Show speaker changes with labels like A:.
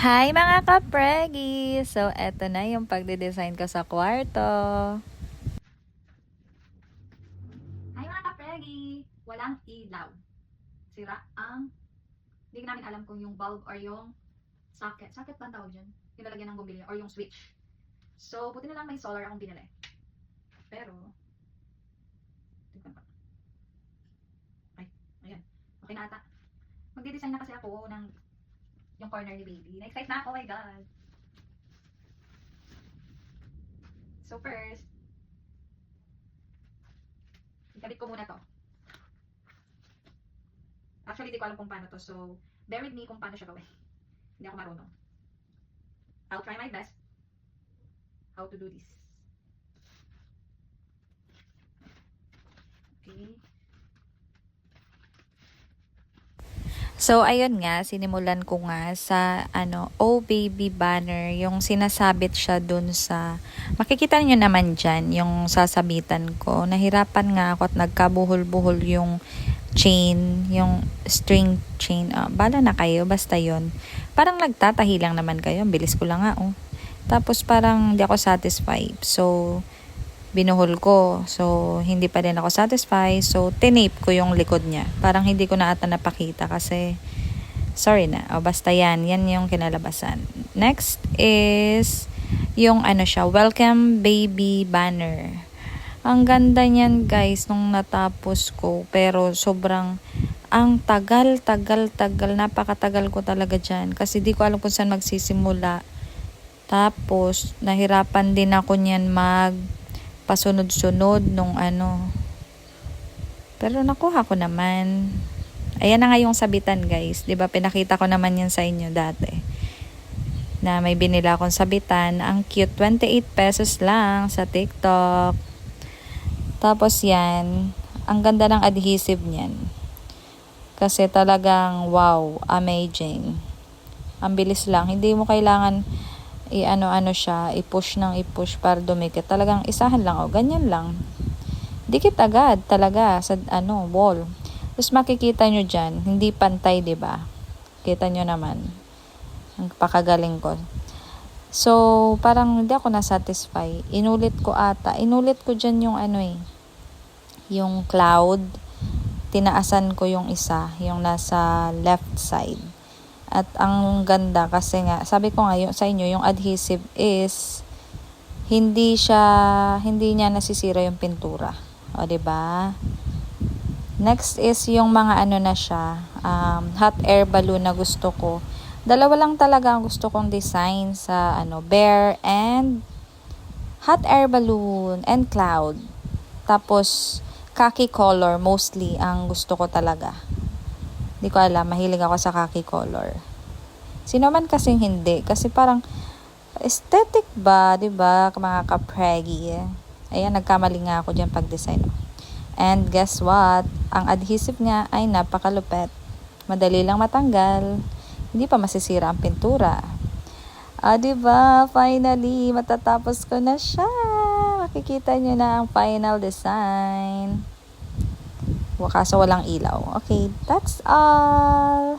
A: Hi mga ka-pregi! So, eto na yung pagde-design ko sa kwarto.
B: Hi mga ka-pregi! Walang ilaw. Sira ang, hindi namin alam kung yung bulb or yung socket. Socket ba ang tawag dyan? Yung lalagyan ng bumili or yung switch. So, buti na lang may solar akong binili. Pero, tingnan pa. Ay, ayan. Okay na ata. Magde-design na kasi ako ng yung corner ni baby. Na-excite na ako, oh my god. So first, ikabit ko muna to. Actually, di ko alam kung paano to. So, bear with me kung paano siya gawin. Hindi ako marunong. I'll try my best how to do this. Okay.
A: So, ayun nga, sinimulan ko nga sa, Oh Baby banner, yung sinasabit siya dun sa, makikita niyo naman dyan, yung sasabitan ko. Nahirapan nga ako at nagkabuhol-buhol yung chain, yung string chain. Bala na kayo, basta yon. Parang nagtatahi lang naman kayo, bilis ko lang nga, oh. Tapos parang hindi ako satisfied. So, binuhol ko. So, hindi pa rin ako satisfied. So, tinape ko yung likod niya. Parang hindi ko na ata napakita kasi, sorry na. O, basta yan. Yan yung kinalabasan. Next is, yung siya, welcome baby banner. Ang ganda niyan guys, nung natapos ko. Pero, sobrang, ang tagal, napakatagal ko talaga dyan. Kasi di ko alam kung saan magsisimula. Tapos, nahirapan din ako niyan pasunod-sunod nung Pero nakuha ko naman. Ayan na nga yung sabitan guys. 'Di ba pinakita ko naman yan sa inyo dati. Na may binila akong sabitan. Ang cute. 28 pesos lang sa TikTok. Tapos yan. Ang ganda ng adhesive niyan. Kasi talagang wow. Amazing. Ang bilis lang. Hindi mo kailangan siya, i-push para dumikit. Talagang isahan lang, ganyan lang. Dikit agad talaga sa wall. Tapos makikita nyo dyan, hindi pantay, 'di ba? Kita nyo naman. Ang pakagaling ko. So, parang hindi ako na-satisfy. Inulit ko dyan yung yung cloud. Tinaasan ko yung isa, yung nasa left side. At ang ganda kasi nga, sabi ko nga sa inyo, yung adhesive is hindi niya nasisira yung pintura. O, 'di ba? Next is yung mga na siya, hot air balloon na gusto ko. Dalawa lang talaga ang gusto kong design sa bear and hot air balloon and cloud. Tapos khaki color mostly ang gusto ko talaga. Di ko alam, mahilig ako sa khaki color. Sino man kasing hindi. Kasi parang, aesthetic ba, di ba, mga ka-pregi. Ayan, nagkamali nga ako dyan pag-design. And guess what? Ang adhesive niya ay napakalupet. Madali lang matanggal. Hindi pa masisira ang pintura. Di ba? Finally, matatapos ko na siya. Makikita nyo na ang final design. Kaso walang ilaw. Okay, that's all.